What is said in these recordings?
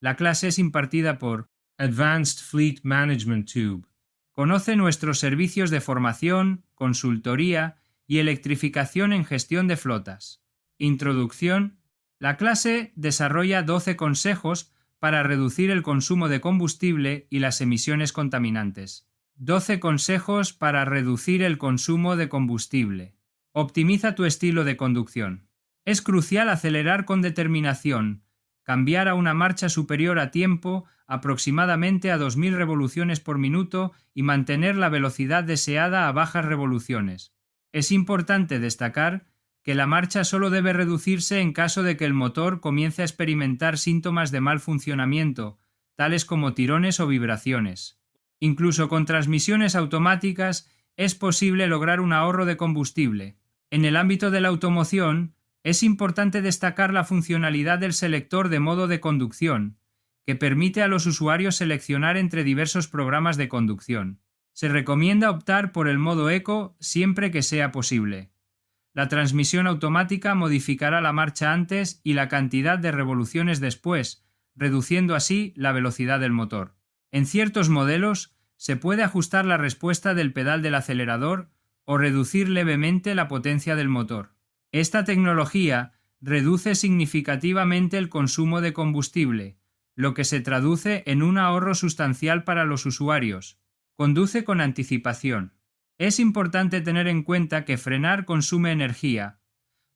La clase es impartida por Advanced Fleet Management Tube. Conoce nuestros servicios de formación, consultoría y electrificación en gestión de flotas. Introducción. La clase desarrolla 12 consejos para reducir el consumo de combustible y las emisiones contaminantes. 12 consejos para reducir el consumo de combustible. Optimiza tu estilo de conducción. Es crucial acelerar con determinación, cambiar a una marcha superior a tiempo, aproximadamente a 2000 revoluciones por minuto, y mantener la velocidad deseada a bajas revoluciones. Es importante destacar que la marcha solo debe reducirse en caso de que el motor comience a experimentar síntomas de mal funcionamiento, tales como tirones o vibraciones. Incluso con transmisiones automáticas es posible lograr un ahorro de combustible. En el ámbito de la automoción, es importante destacar la funcionalidad del selector de modo de conducción, que permite a los usuarios seleccionar entre diversos programas de conducción. Se recomienda optar por el modo Eco siempre que sea posible. La transmisión automática modificará la marcha antes y la cantidad de revoluciones después, reduciendo así la velocidad del motor. En ciertos modelos, se puede ajustar la respuesta del pedal del acelerador o reducir levemente la potencia del motor. Esta tecnología reduce significativamente el consumo de combustible, lo que se traduce en un ahorro sustancial para los usuarios. Conduce con anticipación. Es importante tener en cuenta que frenar consume energía.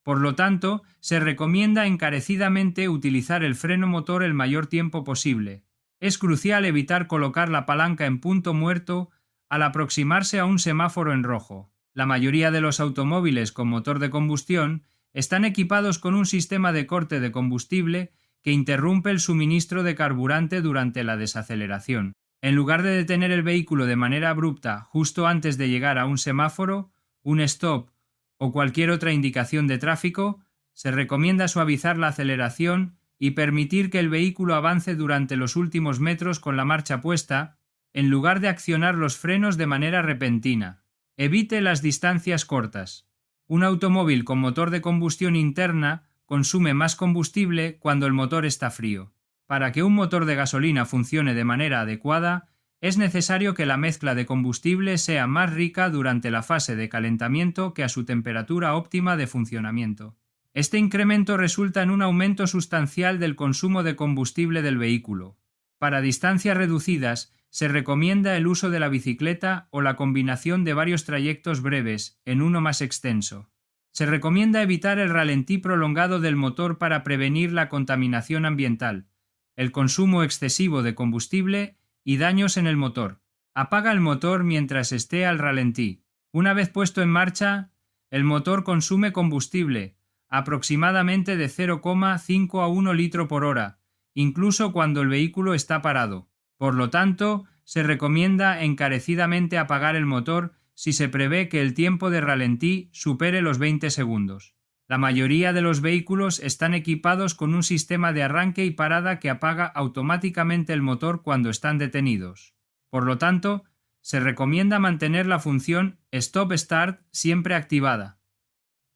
Por lo tanto, se recomienda encarecidamente utilizar el freno motor el mayor tiempo posible. Es crucial evitar colocar la palanca en punto muerto al aproximarse a un semáforo en rojo. La mayoría de los automóviles con motor de combustión están equipados con un sistema de corte de combustible que interrumpe el suministro de carburante durante la desaceleración. En lugar de detener el vehículo de manera abrupta justo antes de llegar a un semáforo, un stop o cualquier otra indicación de tráfico, se recomienda suavizar la aceleración y permitir que el vehículo avance durante los últimos metros con la marcha puesta, en lugar de accionar los frenos de manera repentina. Evite las distancias cortas. Un automóvil con motor de combustión interna consume más combustible cuando el motor está frío. Para que un motor de gasolina funcione de manera adecuada, es necesario que la mezcla de combustible sea más rica durante la fase de calentamiento que a su temperatura óptima de funcionamiento. Este incremento resulta en un aumento sustancial del consumo de combustible del vehículo. Para distancias reducidas, se recomienda el uso de la bicicleta o la combinación de varios trayectos breves en uno más extenso. Se recomienda evitar el ralentí prolongado del motor para prevenir la contaminación ambiental, el consumo excesivo de combustible y daños en el motor. Apaga el motor mientras esté al ralentí. Una vez puesto en marcha, el motor consume combustible, aproximadamente de 0,5 a 1 litro por hora, incluso cuando el vehículo está parado. Por lo tanto, se recomienda encarecidamente apagar el motor si se prevé que el tiempo de ralentí supere los 20 segundos. La mayoría de los vehículos están equipados con un sistema de arranque y parada que apaga automáticamente el motor cuando están detenidos. Por lo tanto, se recomienda mantener la función Stop Start siempre activada.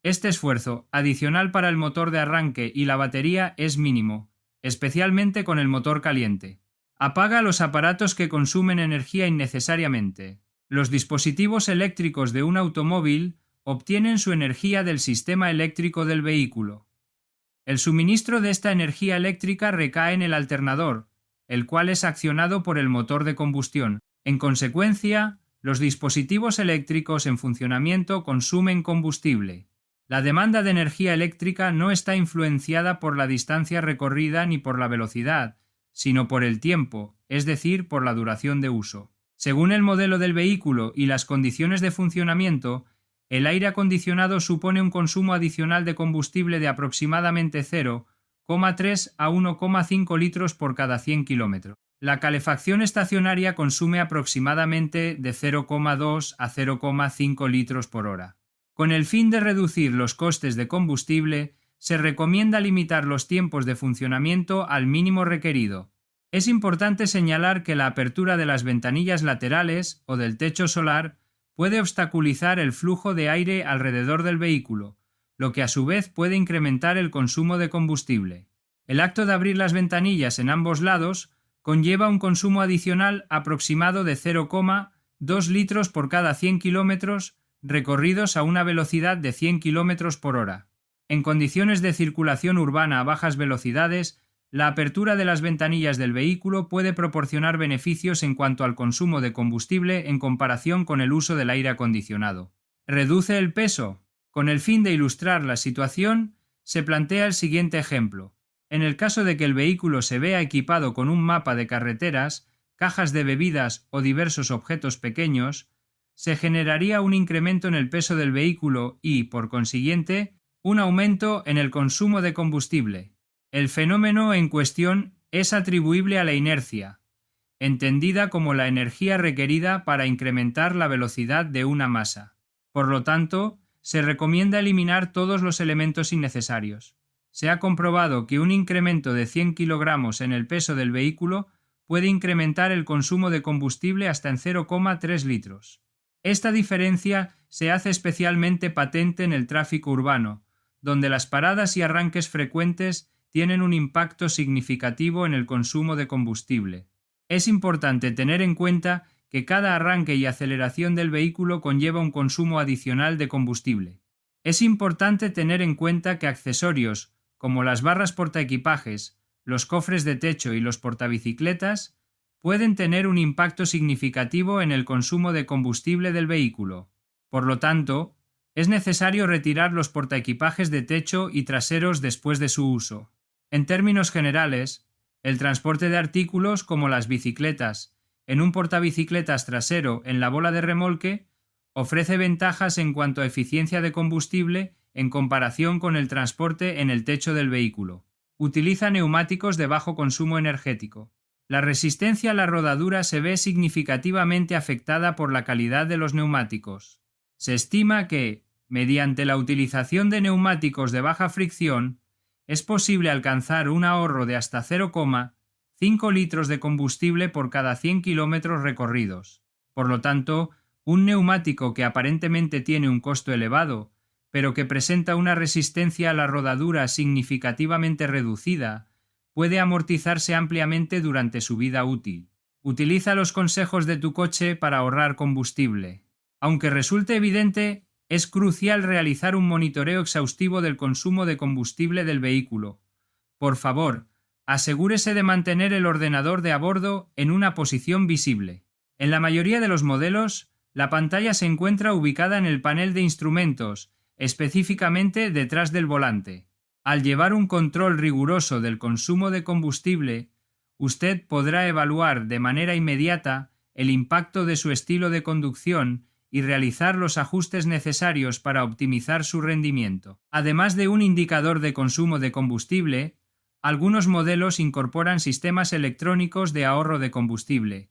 Este esfuerzo adicional para el motor de arranque y la batería es mínimo, especialmente con el motor caliente. Apaga los aparatos que consumen energía innecesariamente. Los dispositivos eléctricos de un automóvil obtienen su energía del sistema eléctrico del vehículo. El suministro de esta energía eléctrica recae en el alternador, el cual es accionado por el motor de combustión. En consecuencia, los dispositivos eléctricos en funcionamiento consumen combustible. La demanda de energía eléctrica no está influenciada por la distancia recorrida ni por la velocidad, sino por el tiempo, es decir, por la duración de uso. Según el modelo del vehículo y las condiciones de funcionamiento, el aire acondicionado supone un consumo adicional de combustible de aproximadamente 0,3 a 1,5 litros por cada 100 kilómetros. La calefacción estacionaria consume aproximadamente de 0,2 a 0,5 litros por hora. Con el fin de reducir los costes de combustible, se recomienda limitar los tiempos de funcionamiento al mínimo requerido. Es importante señalar que la apertura de las ventanillas laterales o del techo solar puede obstaculizar el flujo de aire alrededor del vehículo, lo que a su vez puede incrementar el consumo de combustible. El acto de abrir las ventanillas en ambos lados conlleva un consumo adicional aproximado de 0,2 litros por cada 100 kilómetros recorridos a una velocidad de 100 kilómetros por hora. En condiciones de circulación urbana a bajas velocidades, la apertura de las ventanillas del vehículo puede proporcionar beneficios en cuanto al consumo de combustible en comparación con el uso del aire acondicionado. ¿Reduce el peso? Con el fin de ilustrar la situación, se plantea el siguiente ejemplo. En el caso de que el vehículo se vea equipado con un mapa de carreteras, cajas de bebidas o diversos objetos pequeños, se generaría un incremento en el peso del vehículo y, por consiguiente, un aumento en el consumo de combustible. El fenómeno en cuestión es atribuible a la inercia, entendida como la energía requerida para incrementar la velocidad de una masa. Por lo tanto, se recomienda eliminar todos los elementos innecesarios. Se ha comprobado que un incremento de 100 kilogramos en el peso del vehículo puede incrementar el consumo de combustible hasta en 0,3 litros. Esta diferencia se hace especialmente patente en el tráfico urbano, donde las paradas y arranques frecuentes tienen un impacto significativo en el consumo de combustible. Es importante tener en cuenta que cada arranque y aceleración del vehículo conlleva un consumo adicional de combustible. Es importante tener en cuenta que accesorios como las barras portaequipajes, los cofres de techo y los portabicicletas pueden tener un impacto significativo en el consumo de combustible del vehículo. Por lo tanto, es necesario retirar los portaequipajes de techo y traseros después de su uso. En términos generales, el transporte de artículos como las bicicletas en un portabicicletas trasero en la bola de remolque ofrece ventajas en cuanto a eficiencia de combustible en comparación con el transporte en el techo del vehículo. Utiliza neumáticos de bajo consumo energético. La resistencia a la rodadura se ve significativamente afectada por la calidad de los neumáticos. Se estima que, mediante la utilización de neumáticos de baja fricción, es posible alcanzar un ahorro de hasta 0,5 litros de combustible por cada 100 kilómetros recorridos. Por lo tanto, un neumático que aparentemente tiene un costo elevado, pero que presenta una resistencia a la rodadura significativamente reducida, puede amortizarse ampliamente durante su vida útil. Utiliza los consejos de tu coche para ahorrar combustible. Aunque resulte evidente, es crucial realizar un monitoreo exhaustivo del consumo de combustible del vehículo. Por favor, asegúrese de mantener el ordenador de a bordo en una posición visible. En la mayoría de los modelos, la pantalla se encuentra ubicada en el panel de instrumentos, específicamente detrás del volante. Al llevar un control riguroso del consumo de combustible, usted podrá evaluar de manera inmediata el impacto de su estilo de conducción y realizar los ajustes necesarios para optimizar su rendimiento. Además de un indicador de consumo de combustible, algunos modelos incorporan sistemas electrónicos de ahorro de combustible.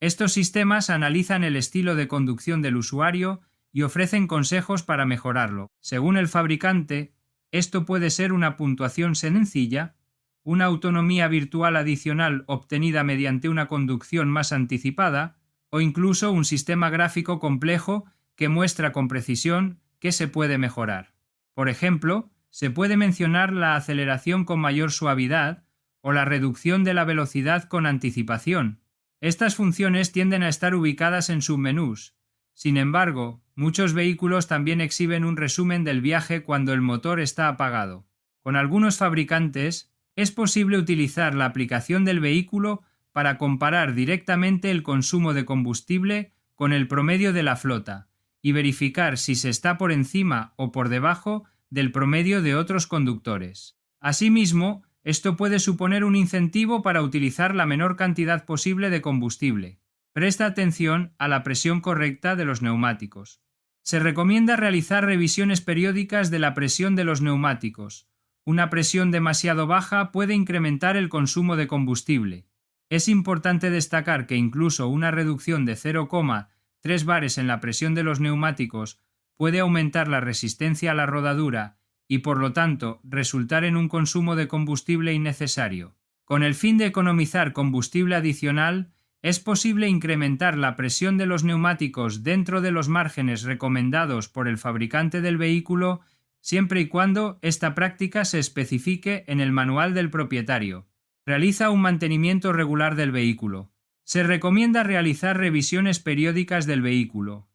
Estos sistemas analizan el estilo de conducción del usuario y ofrecen consejos para mejorarlo. Según el fabricante, esto puede ser una puntuación sencilla, una autonomía virtual adicional obtenida mediante una conducción más anticipada, o incluso un sistema gráfico complejo que muestra con precisión qué se puede mejorar. Por ejemplo, se puede mencionar la aceleración con mayor suavidad o la reducción de la velocidad con anticipación. Estas funciones tienden a estar ubicadas en submenús. Sin embargo, muchos vehículos también exhiben un resumen del viaje cuando el motor está apagado. Con algunos fabricantes, es posible utilizar la aplicación del vehículo para comparar directamente el consumo de combustible con el promedio de la flota y verificar si se está por encima o por debajo del promedio de otros conductores. Asimismo, esto puede suponer un incentivo para utilizar la menor cantidad posible de combustible. Presta atención a la presión correcta de los neumáticos. Se recomienda realizar revisiones periódicas de la presión de los neumáticos. Una presión demasiado baja puede incrementar el consumo de combustible. Es importante destacar que incluso una reducción de 0,3 bares en la presión de los neumáticos puede aumentar la resistencia a la rodadura y por lo tanto resultar en un consumo de combustible innecesario. Con el fin de economizar combustible adicional, es posible incrementar la presión de los neumáticos dentro de los márgenes recomendados por el fabricante del vehículo siempre y cuando esta práctica se especifique en el manual del propietario. Realiza un mantenimiento regular del vehículo. Se recomienda realizar revisiones periódicas del vehículo.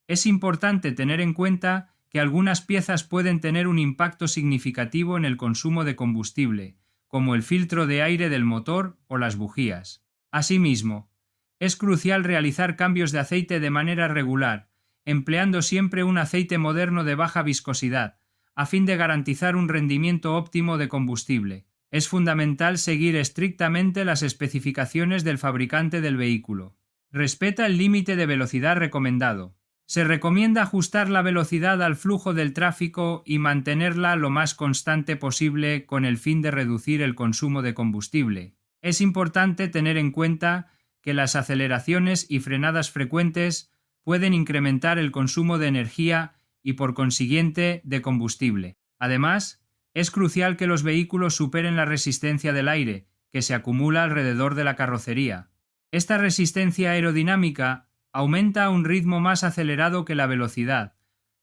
Es importante tener en cuenta que algunas piezas pueden tener un impacto significativo en el consumo de combustible, como el filtro de aire del motor o las bujías. Asimismo, es crucial realizar cambios de aceite de manera regular, empleando siempre un aceite moderno de baja viscosidad, a fin de garantizar un rendimiento óptimo de combustible. Es fundamental seguir estrictamente las especificaciones del fabricante del vehículo. Respeta el límite de velocidad recomendado. Se recomienda ajustar la velocidad al flujo del tráfico y mantenerla lo más constante posible con el fin de reducir el consumo de combustible. Es importante tener en cuenta que las aceleraciones y frenadas frecuentes pueden incrementar el consumo de energía y por consiguiente de combustible. Además, es crucial que los vehículos superen la resistencia del aire, que se acumula alrededor de la carrocería. Esta resistencia aerodinámica aumenta a un ritmo más acelerado que la velocidad,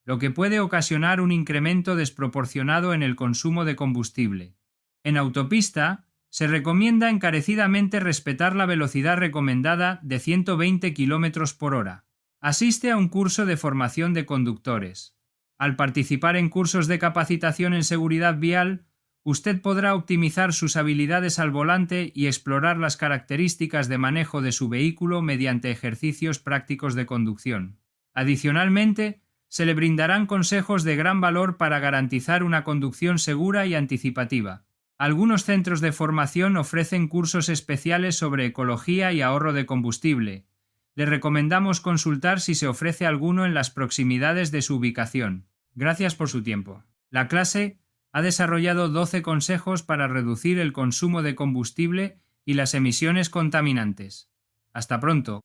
lo que puede ocasionar un incremento desproporcionado en el consumo de combustible. En autopista, se recomienda encarecidamente respetar la velocidad recomendada de 120 km por hora. Asiste a un curso de formación de conductores. Al participar en cursos de capacitación en seguridad vial, usted podrá optimizar sus habilidades al volante y explorar las características de manejo de su vehículo mediante ejercicios prácticos de conducción. Adicionalmente, se le brindarán consejos de gran valor para garantizar una conducción segura y anticipativa. Algunos centros de formación ofrecen cursos especiales sobre ecología y ahorro de combustible. Le recomendamos consultar si se ofrece alguno en las proximidades de su ubicación. Gracias por su tiempo. La clase ha desarrollado 12 consejos para reducir el consumo de combustible y las emisiones contaminantes. Hasta pronto.